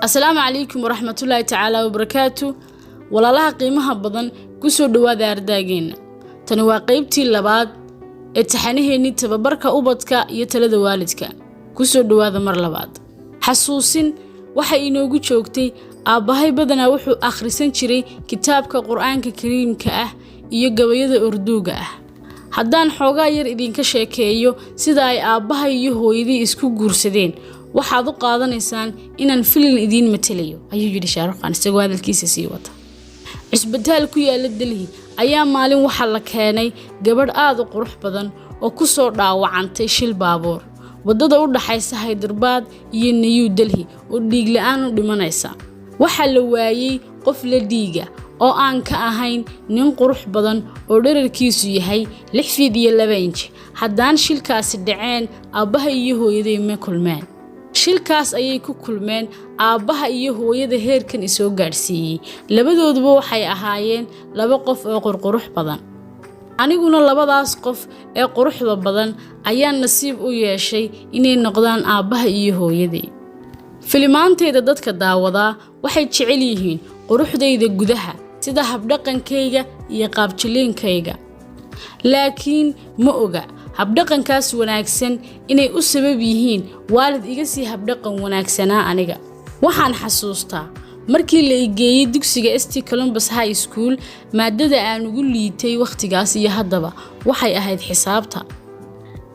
السلام عليكم ورحمة الله تعالى وبركاته walaalaha qiimaha badan ku soo dhawaada ardaygeena tani waa qaybtii labaad ee taxanaheeni tababarka ubadka iyo talada waalidka ku soo dhawaada mar labaad xasuusin waxa inoogu joogtay aabahay badana wuxuu akhrisan jiray kitaabka quraanka kariimka ah iyo gabayada urduuga ah haddaan xoogaa yar idinka sheekeeyo sida ay aabahay iyo hooyadii isku guursadeen waxaad u qaadanaysaan inaan filin idin matalayo ayuu yiri Shaarqaan isagoo hadalkiisa sii wata isbitaal ku yaala Delhi ayaa maalin waxa la keenay gabadh aad u qurux badan oo ku soo dhaawacantay shil baabuur wadada u dhaxaysa Hyderabad iyo New Delhi oo dhiig la'aan u dhimanaysa waxa la waayay qof la dhiiga oo aan ka ahayn nin qurux badan oo dhererkiisu yahay 6 feet iyo 2 inch haddaan shilkaasi dhaceen aabaha iyo hooyaday ma kulmeen shilkaas ayay ku kulmeen aabaha iyo hooyada heerkan isoo gaarsiiyay labadooduba waxay ahaayeen laba qof oo qurqurux badan aniguna labadaas qof ee quruxda badan ayaan nasiib u yeeshay inay noqdaan aabaha iyo hooyaday filimaanteeda dadka daawada waxay jecel yihiin quruxdayda gudaha sida habdhaqankayga iyo qaabjileenkayga laakiin ma oga habdhaqankaas wanaagsan inay u sabab yihiin waalid iga sii habdhaqan wanaagsanaa aniga waxaan xasuustaa markii la igeeyay dugsiga St Columbus High School maadada aan ugu liitay waqtigaas iyo haddaba waxay ahayd xisaabta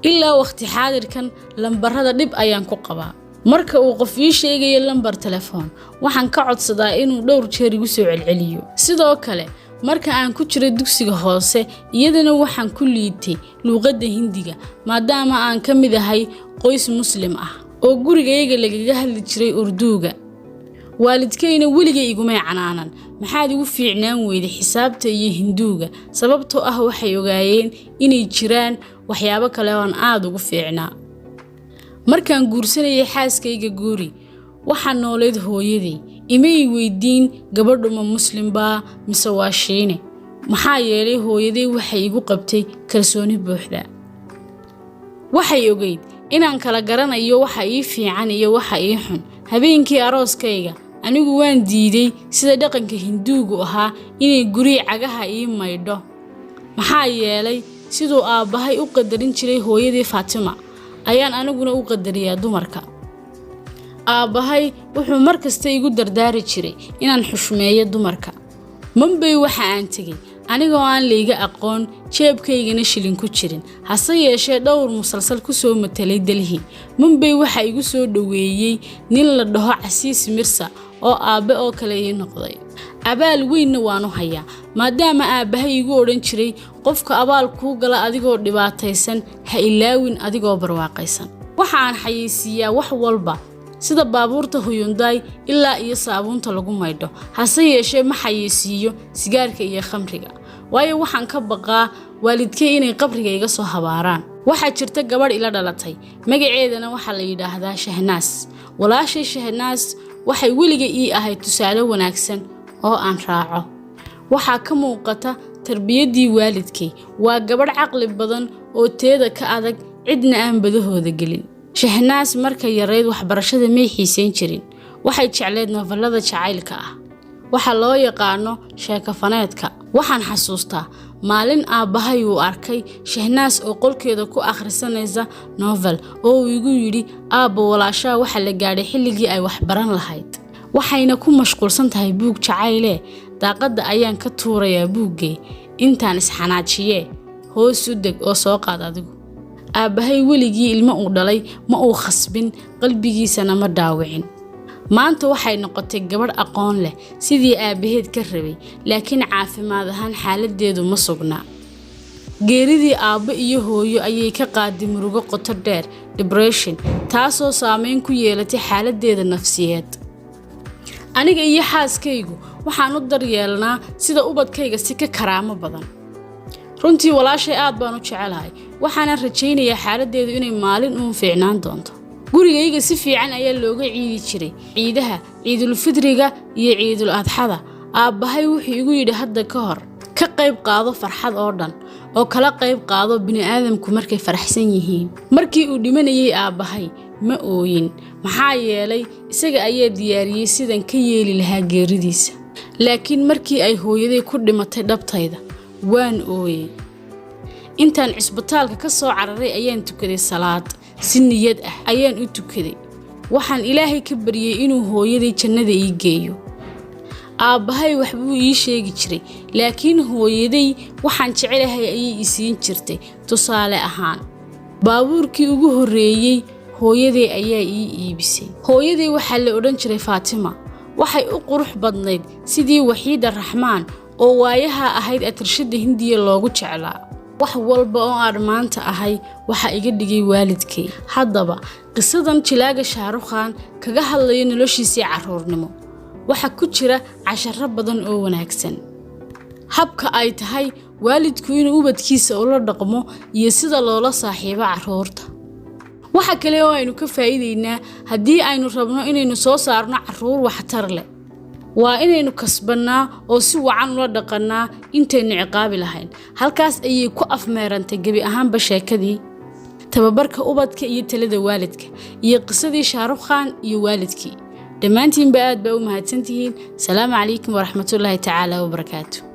ilaa waqti xaadirkan lambarada dib ayaan ku qabaa marka uu qof ii sheegay lambar telefoon waxaan ka codsadaa inuu dhowr jeer igu soo celceliyo sidoo kale marka aan ku jiray dugsiga hoose iyadana waxaan ku liitay luqadda Hindiga maadaama aan ka mid ahay qoys muslim ah oo gurigayga lagaga hadli jiray urduuga waalidkayna weliga iguma canaanan maxaad ugu fiicnaan weyday xisaabta iyo hinduuga sababtoo ah waxay ogaayeen inay jiraan waxyaabo kale oo aan aad ugu fiicnaa markaan guursanayay xaaskayga guuri waxaan nooleed hooyaday imay weydiin gabadhu ma muslim baa mise waa shiine maxaa yeelay hooyaday waxay igu qabtay kalsooni buuxda waxay ogeyd inaan kala garanayo waxa ii fiican iyo waxa ii xun habeenkii arooskayga anigu waan diiday sida dhaqanka hinduugu ahaa inay guri cagaha ii maydho maxaa yeelay sidoo aabahay u qadarin jiray hooyadii Fatima ayaan aniguna u qadariyaa dumarka aabahay wuxuu markasta igu dardaari jiray inaan xushmeeyo dumarka Mumbai waxa aan tagay anigoo aan leeyga aqoon jeebkaygana shilin ku jirin hase yeeshee dhowr musalsal ku soo matalay Delhi Mumbai waxa igu soo dhaweeyay nin la dhaho Casiis Mirsa oo aabe oo kale ii noqday abaal weyn waan u hayaa maadaama aabahay igu oran jiray qofka abaal ku gala adigoo dhibaataysan ha ilaawin adigoo barwaaqaysan waxa aan xayeysiyaa wax walba sida baabuurta Hyundai ilaa iyo saabuunta lagu maydho hase yeeshee ma xayeysiyo sigaarka iyo khamriga waayo waxaan ka baqaa waalidkay inay qabriga iga soo habaaraan waxa jirta gabadh ila dhalatay magaceedana waxa la yiraahdaa Shahnaas walaashay Shahnaas waxay weliga ii ahayd tusaale wanaagsan oo aan raaco waxa ka muuqata tarbiyadii waalidkay waa gabadh caqli badan oo teeda ka adag cidna aan badahooda gelin Shahnaas markay yareed waxbarashada ma xiisayn jirin waxay jecleed novelada jacaylka ah waxa loo yaqaano sheekafaneedka waxaan xasuustaa maalin aabahay uu arkay Shahnaas oo qolkeeda ku akhrisanaysa novel oo igu yiri aabo walaashaa waxa la gaaray xilligii ay wax baran lahayd waxayna ku mashquulsan tahay buug jacayle daaqada ayaan ka tuurayaa buugay intaan isxanaajiyee hoos u deg oo soo qaad adigu aabahay weligii ilmo uu dhalay ma uu khasbin qalbigiisana ma dhaawicin maanta waxay noqotay gabadh aqoon leh sidii aabaheed ka rabay laakiin caafimaad ahaan xaaladeedu ma sugnaa geeridii aabba iyo hooyo ayay ka qaaday murugo qoto dheer depression taasoo saameyn ku yeelatay xaaladeeda nafsiyeed aniga iyo xaaskaygu waxaan u daryeelnaa sida ubadkayga si ka karaamo badan runtii walaashay aad baan u jecelahay waxaan rajaynayaa xaaladeedu inay maalin uun fiicnaan doonto gurigayga si fiican ayaa looga ciidi jiray ciidaha ciidul fidriga iyo ciidul adxada aabahay wuxuu igu yiri hadda ka hor ka qayb qaado farxad oo dhan oo kala qayb qaado bini aadamku markay faraxsan yihiin markii uu dhimanayay aabahay ma ooyin maxaa yeelay isaga ayaa diyaariyay sidan ka yeeli lahaa geeridiisa laakiin markii ay hooyaday ku dhimatay dhabtayda waan ooyay intaan cisbitaalka ka soo cararay ayaan tukaday salaad si niyad ah ayaan u tukaday waxaan Ilaahay ka baryay inuu hooyaday jannada ii geeyo aabahay wax buu ii sheegi jiray laakiin hooyaday waxaan jecelahay ayay ii siin jirtay tusaale ahaan baabuurkii ugu horeeyay hooyaday ayaa ii iibisay hooyaday waxa la oran jiray Faatima waxay u qurux badnayd sidii Waxiida Raxmaan oo waayaha ahayd atirshada Hindiya loogu jeclaa wax walba oo aan maanta ahay waxa iga dhigay waalidkay haddaba qisadan jilaaga Shaarukhan kaga hadlayo noloshiisa caruurnimo waxa ku jira casharo badan oo wanaagsan habka ay tahay waalidku inuu ubadkiisa ula dhaqmo iyo sida loola saaxiibo caruurta waxa kale oo aynu ka faa'iideynaa hadii aynu rabno inaynu soo saarno caruur waxtar leh waa inaynu kasbanaa oo si wacan ula dhaqanaa intaynu ciqaabi lahayn halkaas ayay ku afmeerantay gabi ahaanba sheekadii tababarka ubadka iyo talada waalidka iyo qisadii Shaarukhan iyo waalidkii dhammaantiin aad baa u mahadsantihiin salaamu calaykum waraxmatullaahi tacaala wabarakaatuh